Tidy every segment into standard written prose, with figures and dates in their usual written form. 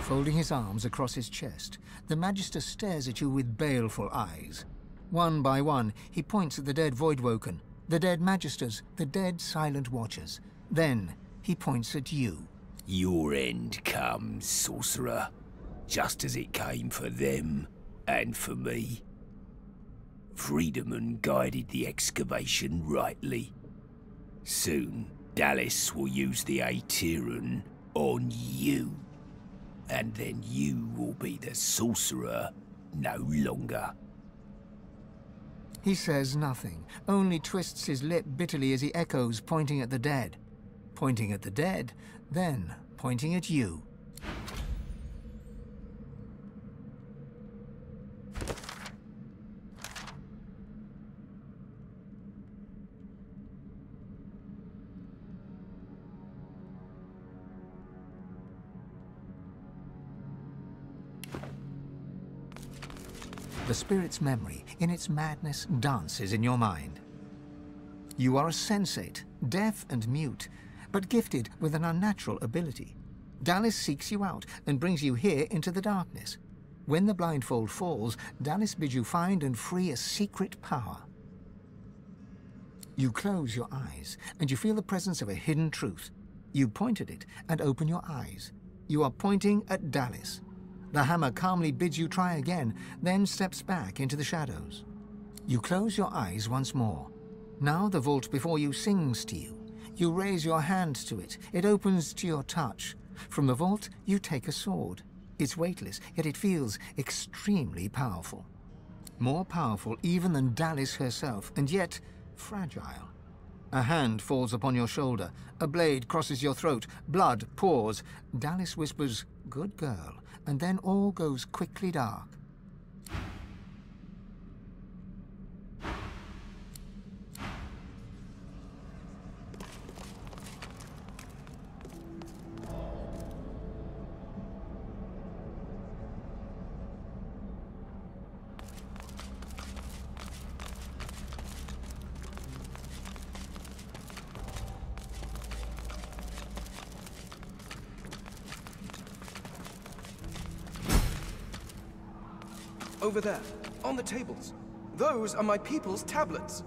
Folding his arms across his chest, the Magister stares at you with baleful eyes. One by one, he points at the dead Voidwoken, the dead Magisters, the dead Silent Watchers. Then, he points at you. Your end comes, sorcerer, just as it came for them and for me. Friedemann guided the excavation rightly. Soon, Dallas will use the Aetherin on you. And then you will be the sorcerer no longer. He says nothing, only twists his lip bitterly as he echoes, pointing at the dead. Pointing at the dead, then pointing at you. The spirit's memory, in its madness, dances in your mind. You are a sensate, deaf and mute, but gifted with an unnatural ability. Dallas seeks you out and brings you here into the darkness. When the blindfold falls, Dallas bids you find and free a secret power. You close your eyes, and you feel the presence of a hidden truth. You point at it and open your eyes. You are pointing at Dallas. The hammer calmly bids you try again, then steps back into the shadows. You close your eyes once more. Now the vault before you sings to you. You raise your hand to it. It opens to your touch. From the vault, you take a sword. It's weightless, yet it feels extremely powerful. More powerful even than Dallas herself, and yet fragile. A hand falls upon your shoulder. A blade crosses your throat. Blood pours. Dallas whispers, "Good girl," and then all goes quickly dark. Over there, on the tables. Those are my people's tablets.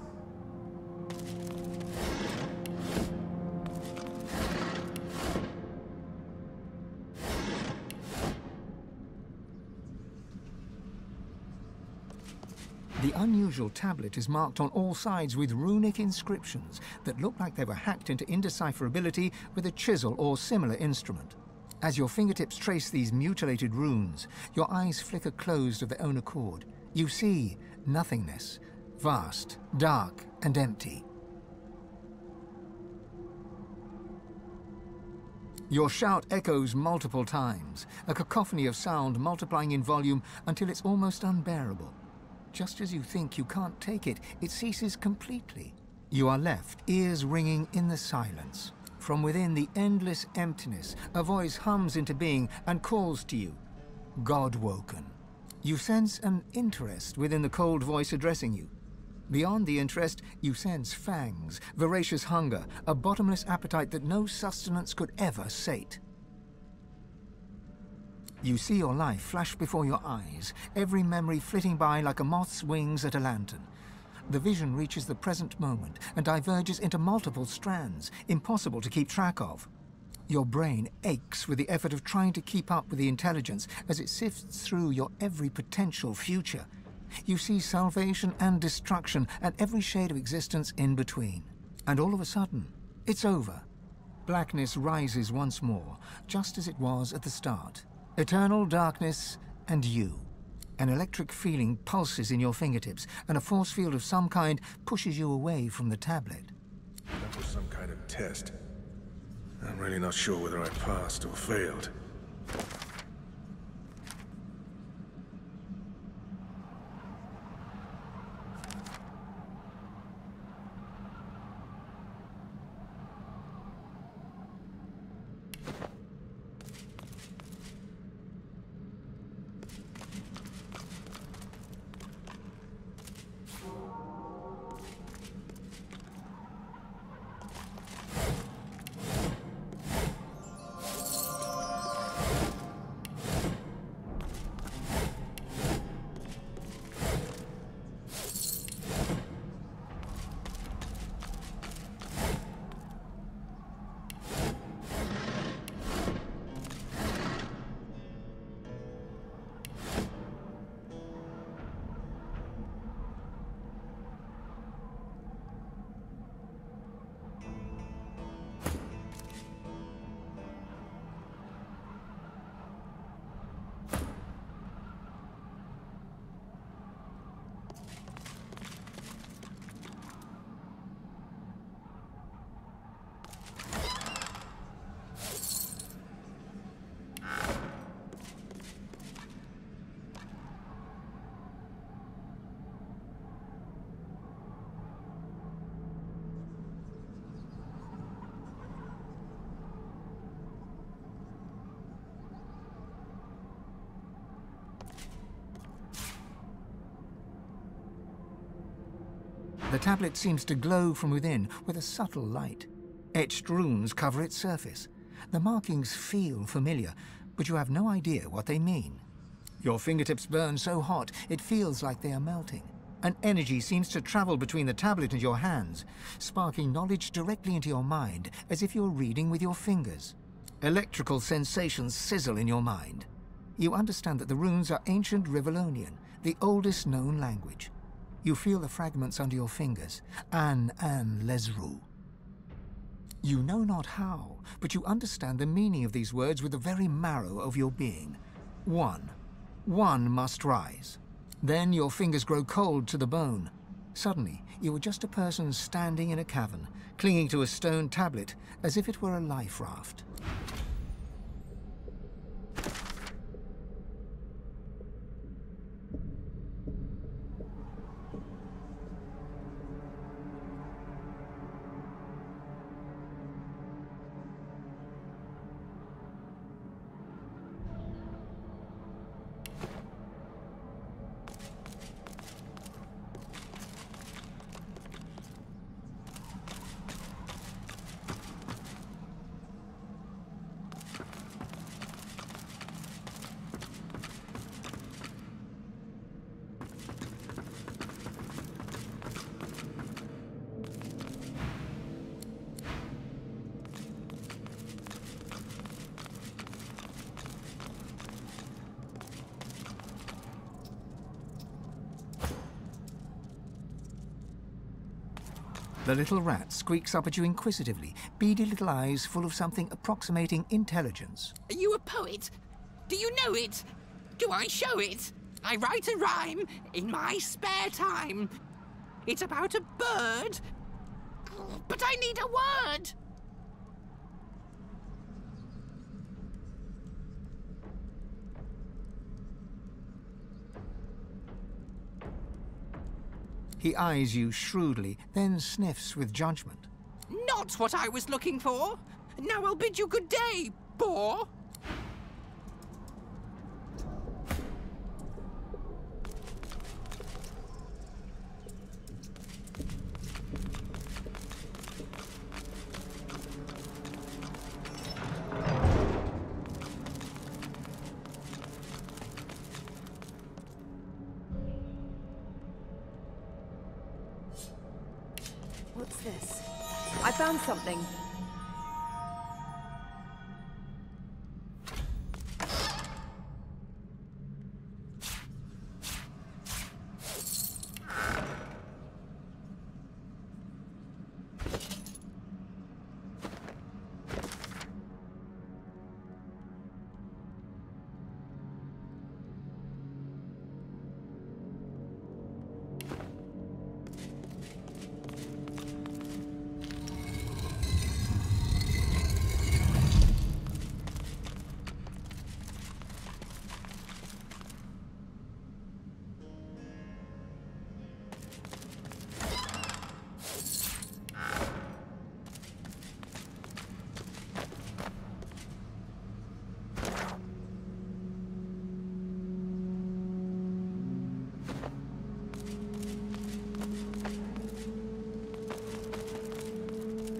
The unusual tablet is marked on all sides with runic inscriptions that look like they were hacked into indecipherability with a chisel or similar instrument. As your fingertips trace these mutilated runes, your eyes flicker closed of their own accord. You see nothingness, vast, dark, and empty. Your shout echoes multiple times, a cacophony of sound multiplying in volume until it's almost unbearable. Just as you think you can't take it, it ceases completely. You are left, ears ringing in the silence. From within the endless emptiness, a voice hums into being and calls to you. Godwoken. You sense an interest within the cold voice addressing you. Beyond the interest, you sense fangs, voracious hunger, a bottomless appetite that no sustenance could ever sate. You see your life flash before your eyes, every memory flitting by like a moth's wings at a lantern. The vision reaches the present moment and diverges into multiple strands, impossible to keep track of. Your brain aches with the effort of trying to keep up with the intelligence as it sifts through your every potential future. You see salvation and destruction and every shade of existence in between. And all of a sudden, it's over. Blackness rises once more, just as it was at the start. Eternal darkness and you. An electric feeling pulses in your fingertips, and a force field of some kind pushes you away from the tablet. That was some kind of test. I'm really not sure whether I passed or failed. The tablet seems to glow from within with a subtle light. Etched runes cover its surface. The markings feel familiar, but you have no idea what they mean. Your fingertips burn so hot, it feels like they are melting. An energy seems to travel between the tablet and your hands, sparking knowledge directly into your mind, as if you're reading with your fingers. Electrical sensations sizzle in your mind. You understand that the runes are ancient Rivellonian, the oldest known language. You feel the fragments under your fingers, An Lesru. You know not how, but you understand the meaning of these words with the very marrow of your being. One must rise. Then your fingers grow cold to the bone. Suddenly, you are just a person standing in a cavern, clinging to a stone tablet as if it were a life raft. The little rat squeaks up at you inquisitively, beady little eyes full of something approximating intelligence. Are you a poet? Do you know it? Do I show it? I write a rhyme in my spare time. It's about a bird, but I need a word. He eyes you shrewdly, then sniffs with judgment. Not what I was looking for. Now I'll bid you good day, boar. What's this? I found something.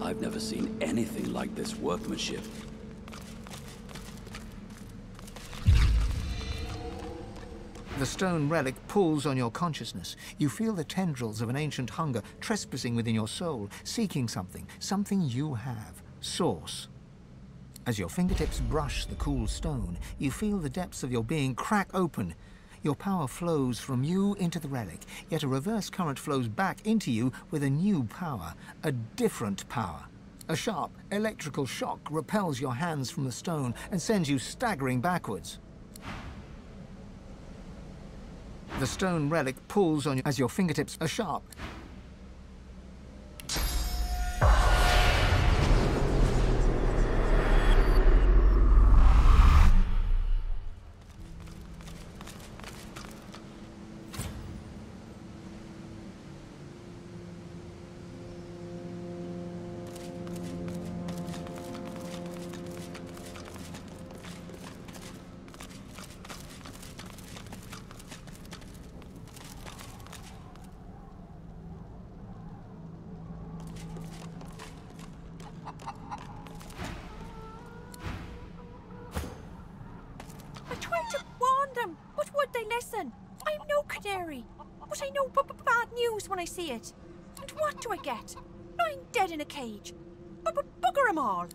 I've never seen anything like this workmanship. The stone relic pulls on your consciousness. You feel the tendrils of an ancient hunger trespassing within your soul, seeking something you have, source. As your fingertips brush the cool stone, you feel the depths of your being crack open. Your power flows from you into the relic, yet a reverse current flows back into you with a new power, a different power. A sharp electrical shock repels your hands from the stone and sends you staggering backwards. The stone relic pulls on you as your fingertips are sharp. But I know bad news when I see it. And what do I get? Lying dead in a cage. Bugger 'em all.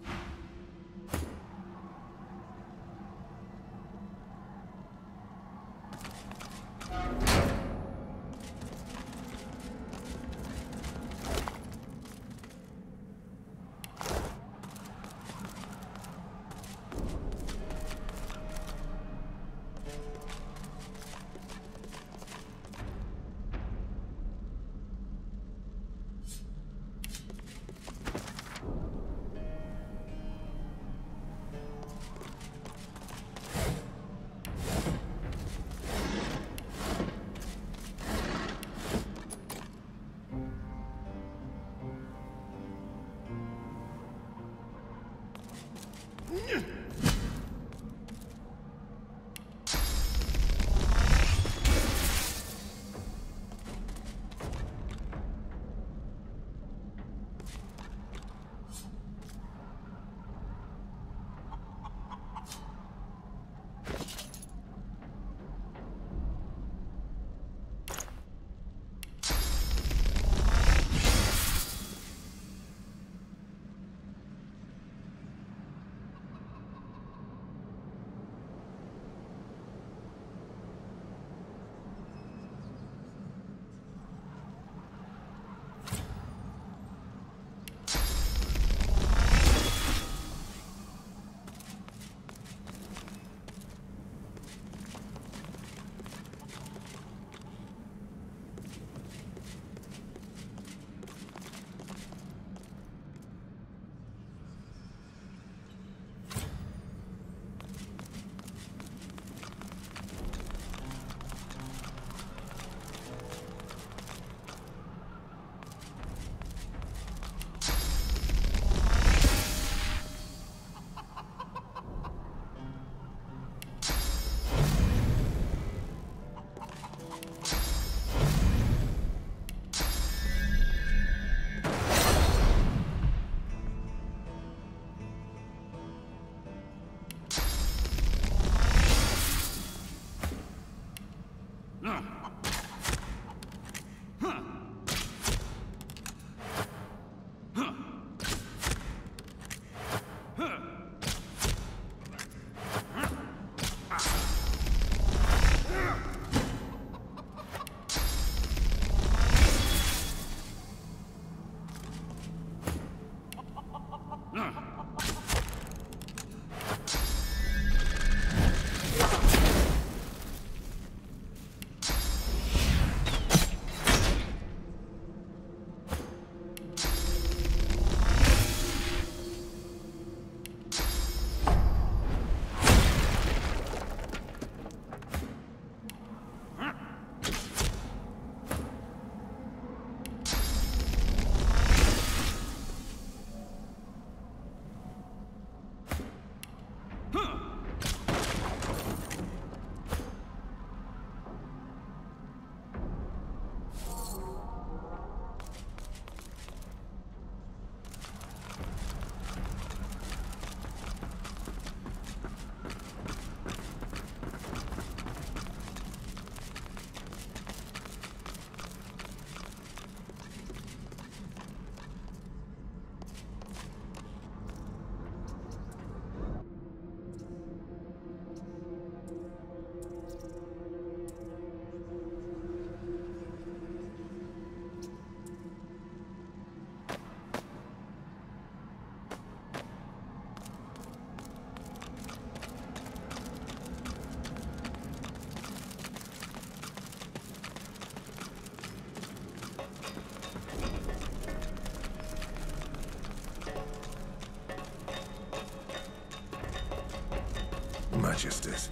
Magisters.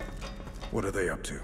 What are they up to?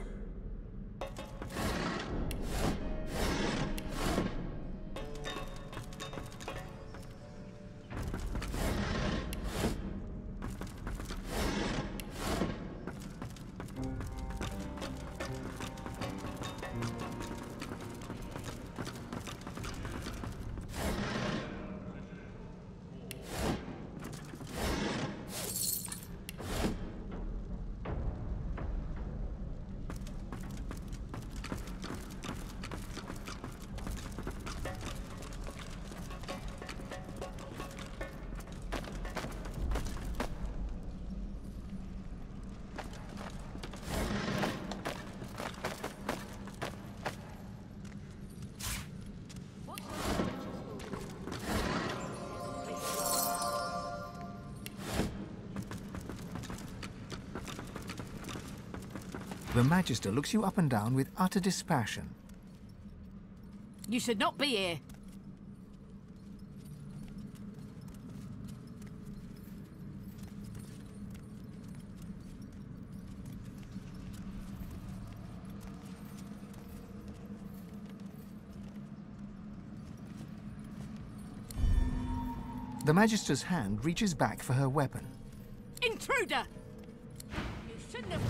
The Magister looks you up and down with utter dispassion. You should not be here. The Magister's hand reaches back for her weapon. Intruder! You shouldn't have...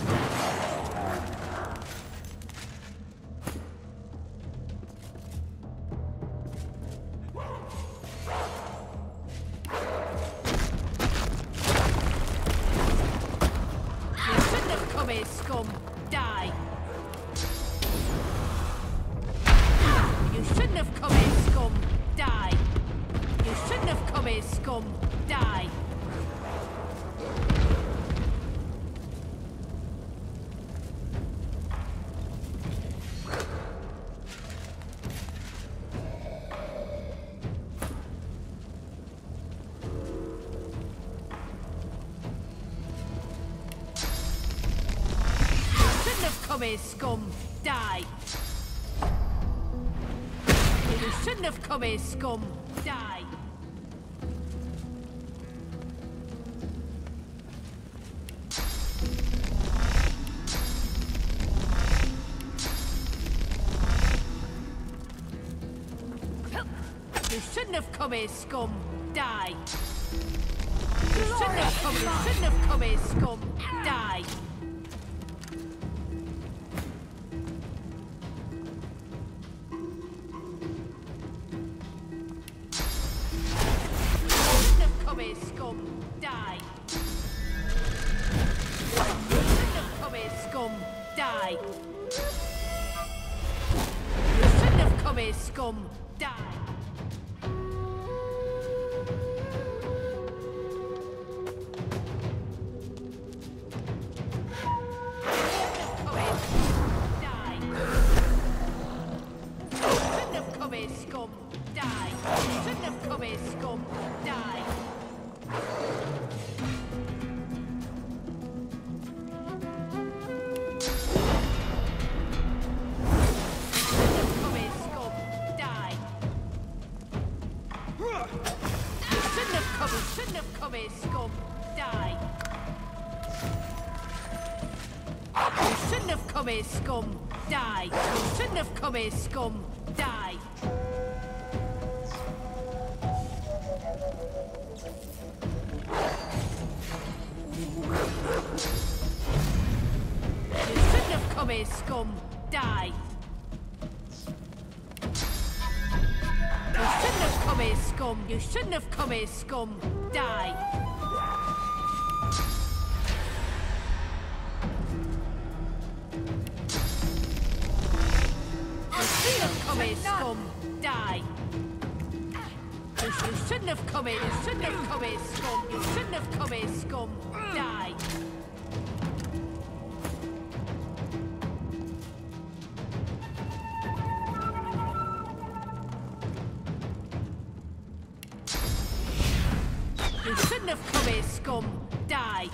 Scum, die! You shouldn't have come here, scum, die! You shouldn't have come here, scum, die! Come here, scum! Die! You shouldn't have come here, scum! Die! You shouldn't have come here, scum! Die! You shouldn't have come here, scum! Die! Scum, die! Shouldn't have come here, scum, die! Shouldn't have come here, scum, die! Shouldn't have come here, scum! Die! You shouldn't have come here, scum! Die! You shouldn't have come here, scum! Die! You shouldn't have come here, scum! Die! You shouldn't have come here, scum! You shouldn't have come here, scum! Die! You shouldn't have come here, scum! Die! You shouldn't have come here, you shouldn't have come here, scum! You shouldn't have come here, scum! Die! You shouldn't have come here, scum! Die!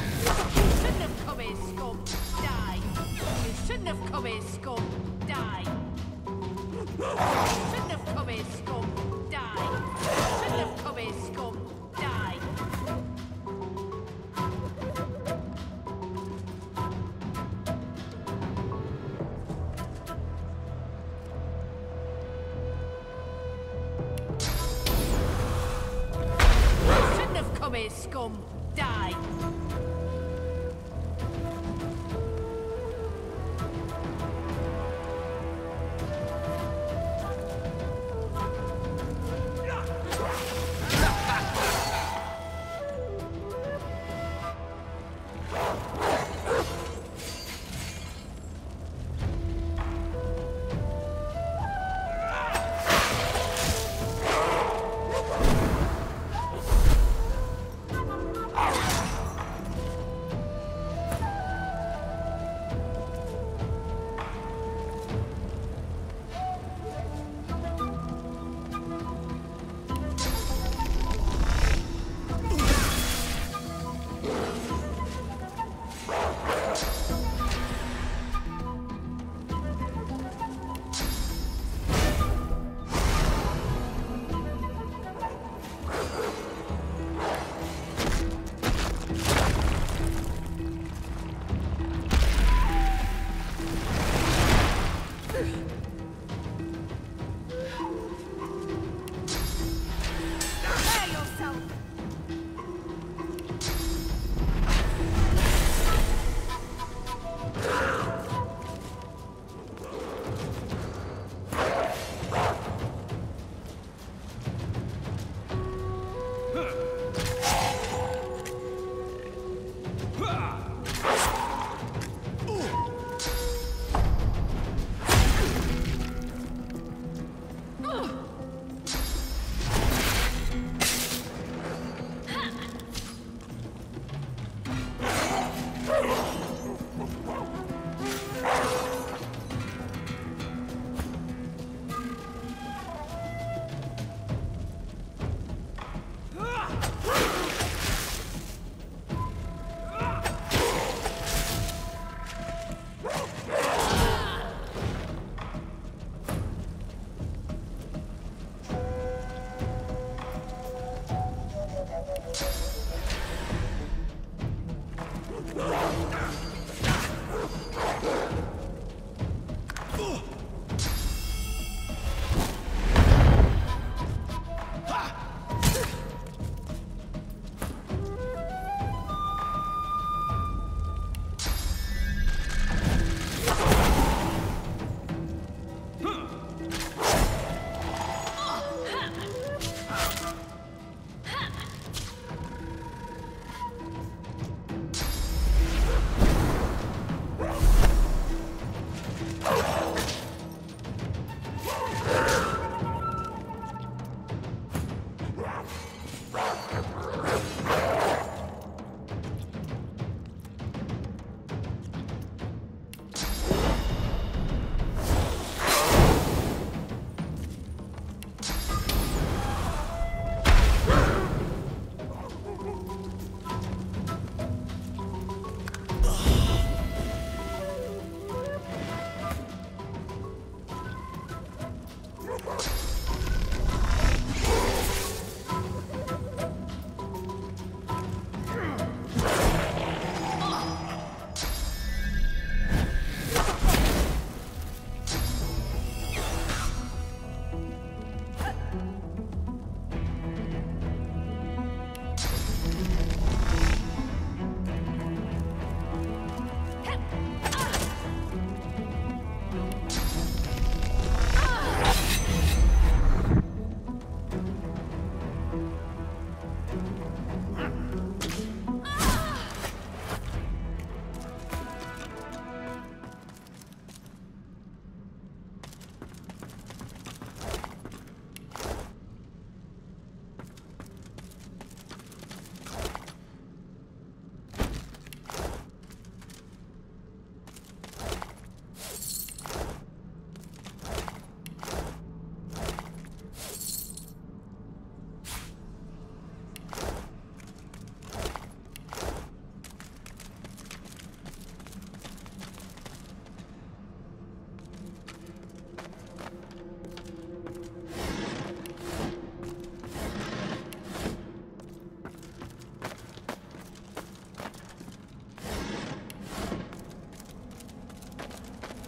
You shouldn't have come here, scum! Die! You shouldn't have come here, scum! Die! You shouldn't have come here, scum! Die! You shouldn't have come here, scum! Die! Come here, scum! Die!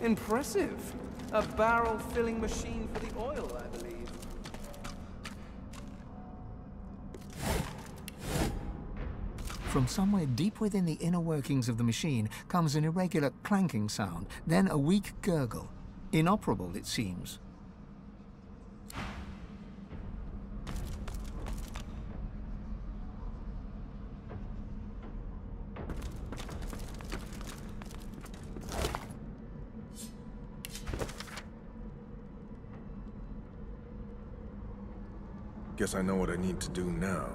Impressive. A barrel-filling machine for the oil, I believe. From somewhere deep within the inner workings of the machine comes an irregular clanking sound, then a weak gurgle. Inoperable, it seems. Guess I know what I need to do now.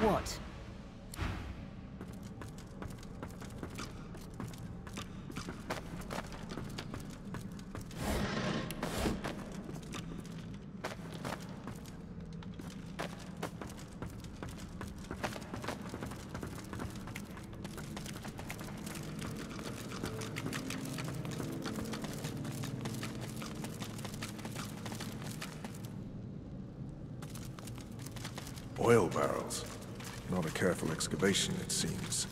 What? Oil barrels. Not a careful excavation, it seems.